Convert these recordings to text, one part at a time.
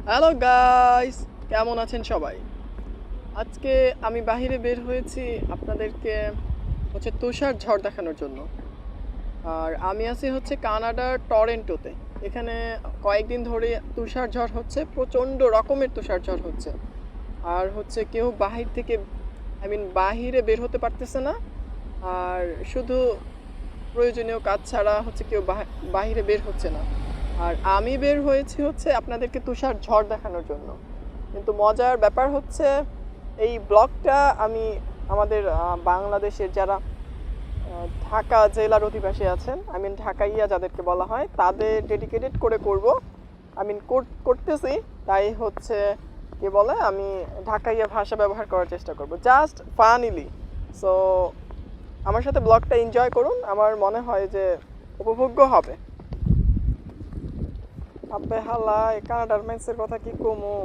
Hello guys, কেমন আছেন সবাই? আজকে আমি বাহিরে বের হয়েছি আপনাদেরকে তুষার ঝড় দেখানোর জন্য। আর আমি আছি কানাডার টরেন্টোতে। এখানে কয়েকদিন ধরে তুষার ঝড় হচ্ছে, প্রচণ্ড রকমের তুষার ঝড় হচ্ছে। আর কেউ বাহির থেকে বাহিরে বের হতে পারতেছে না। আর শুধু প্রয়োজনীয় কাজ ছাড়া কেউ বাহিরে বের হচ্ছে না। আর আমি বের হয়েছি আপনাদেরকে তুষার ঝড় দেখানোর জন্য। কিন্তু মজার ব্যাপার এই ব্লগটা আমি আমাদের বাংলাদেশের যারা ঢাকা জেলার অধিবাসী আছেন, ঢাকাইয়া যাদেরকে বলা হয়, তাদের ডেডিকেটেড করে করব। করতেছি, তাই কি বলে, আমি ঢাকাইয়া ভাষা ব্যবহার করার চেষ্টা করব, জাস্ট ফানিলি। সো আমার সাথে ব্লগটা এনজয় করুন, আমার মনে হয় যে উপভোগ্য হবে। আব্বে হালা কানাডার মেন্সের কথা কি কমু,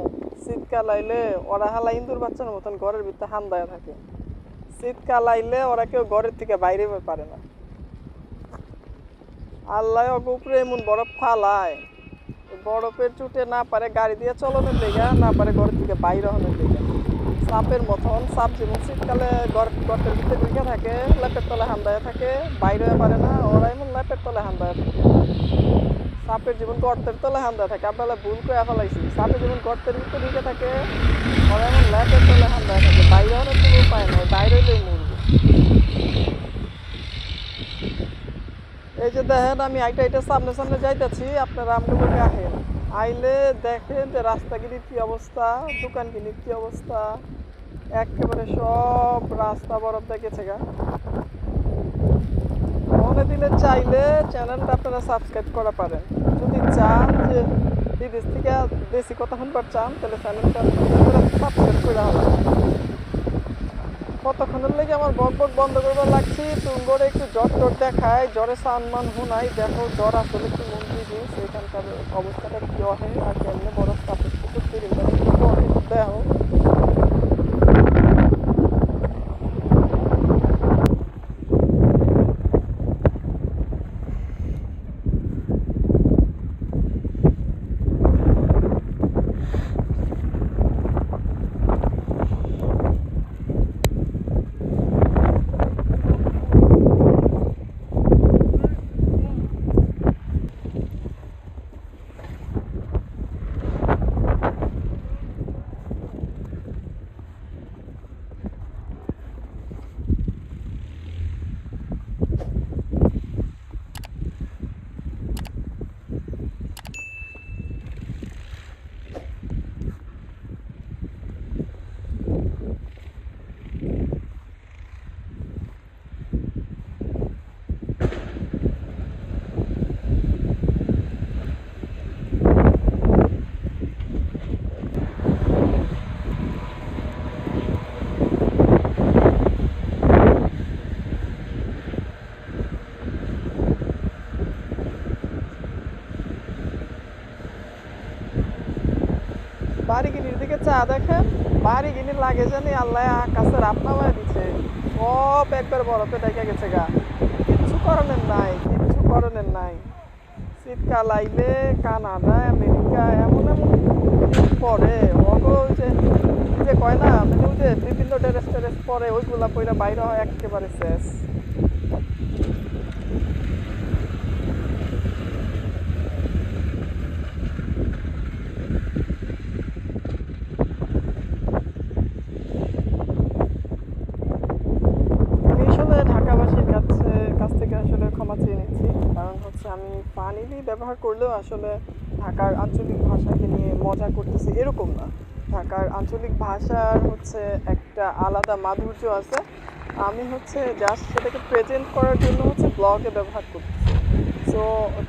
শীতকাল আইলে ওরা হালা ইন্দুর বাচ্চার মতন ঘরের ভিতরে হান্দায় থাকে। শীতকাল আইলে ওরা কেউ ঘরের থেকে বাইরে পারে না। আল্লাহ উপরে এমন বরফ ফালায়, বরফের চুটে না পারে গাড়ি দিয়ে চলনের লেগা, না পারে ঘরের থেকে বাইরে হনের লেগা। সাপের মতন, সাপ যেমন শীতকালে গর্তের ভিতরে ঢুকে থাকে, ল্যাপের তলে হান্দায় থাকে, বাইরে পারে না, ওরা এমন ল্যাপের তলে হান্দায় থাকে। সাপের জীবন গর্তের তলে হান্দা থাকে, আপনারা ভুল করে ফেলাইছি। সাপের জীবন গর্তের ভিতরে ঢুকে থাকে, ওরা এমন ল্যাপের তলে হান্দা থাকে, বাইরে হওয়ার কোনো উপায় নাই, বাইরে হইলেই মরবে। এই যে দেখেন, আমি আইটা সামনে সামনে যাইতেছি, আপনারা আমগুলোকে আহেন, আইলে দেখেন যে রাস্তাগিরির কি অবস্থা, দোকানগিরির কি অবস্থা। একেবারে সব রাস্তা বরফ দেখেছে গা। মনে দিলে চাইলে চ্যানেলটা আপনারা সাবস্ক্রাইব করা পারেন। যদি চান যে বিদেশ থেকে দেশি কথা শুনবার চান, তাহলে চ্যানেলটা সাবস্ক্রাইব করে হবে। কতক্ষণের লেগে আমার বক বক বন্ধ করবার লাগছি, তুঙ্গরে একটু জ্বর টর দেখায়, জ্বরে সানমান হুনাই, দেখো জ্বর আসলে কি মন দিবি, সেইখানকার অবস্থাটা কি হয়, আর কেমনে বরফ কাপড় দেখো। বাড়িগিনির দিকে চা দেখেন, বাড়িগিনি লাগে জানি আল্লাহ আকাশের আপনামায় দিচ্ছে, সব একবার বরফে ডেকে গেছে গা। কিচ্ছু করণের নাই, কিচ্ছু করণের নাই। শীতকাল আইলে কানাডা আমেরিকা এমন এমন পরে ওই যে কয় না, ওই যে বিভিন্ন ড্রেস টেরেস পরে, ওইগুলা পইরা বাইরে হয় একেবারে শেষ। আমি আসলে ঢাকাবাসীর কাছ থেকে আসলে ক্ষমা চেয়ে নিচ্ছি, কারণ আমি ফানিলি ব্যবহার করলেও আসলে ঢাকার আঞ্চলিক ভাষাকে নিয়ে মজা করতেছি এরকম না। ঢাকার আঞ্চলিক ভাষার একটা আলাদা মাধুর্য আছে। আমি জাস্ট সেটাকে প্রেজেন্ট করার জন্য ব্লগে ব্যবহার করতেছি। সো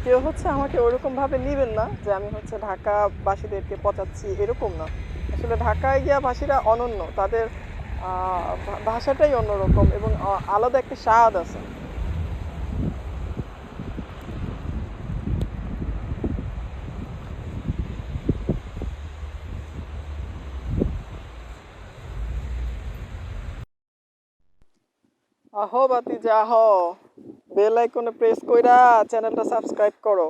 কেউ আমাকে ওরকমভাবে নেবেন না যে আমি ঢাকাবাসীদেরকে পচাচ্ছি, এরকম না। আসলে ঢাকায় গিয়া ভাষীরা অনন্য, তাদের ভাষাটাই অন্যরকম এবং আলাদা একটা স্বাদ আছে। আহো বাতি যা, বেল আইকনে প্রেস কইরা চ্যানেলটা সাবস্ক্রাইব করো।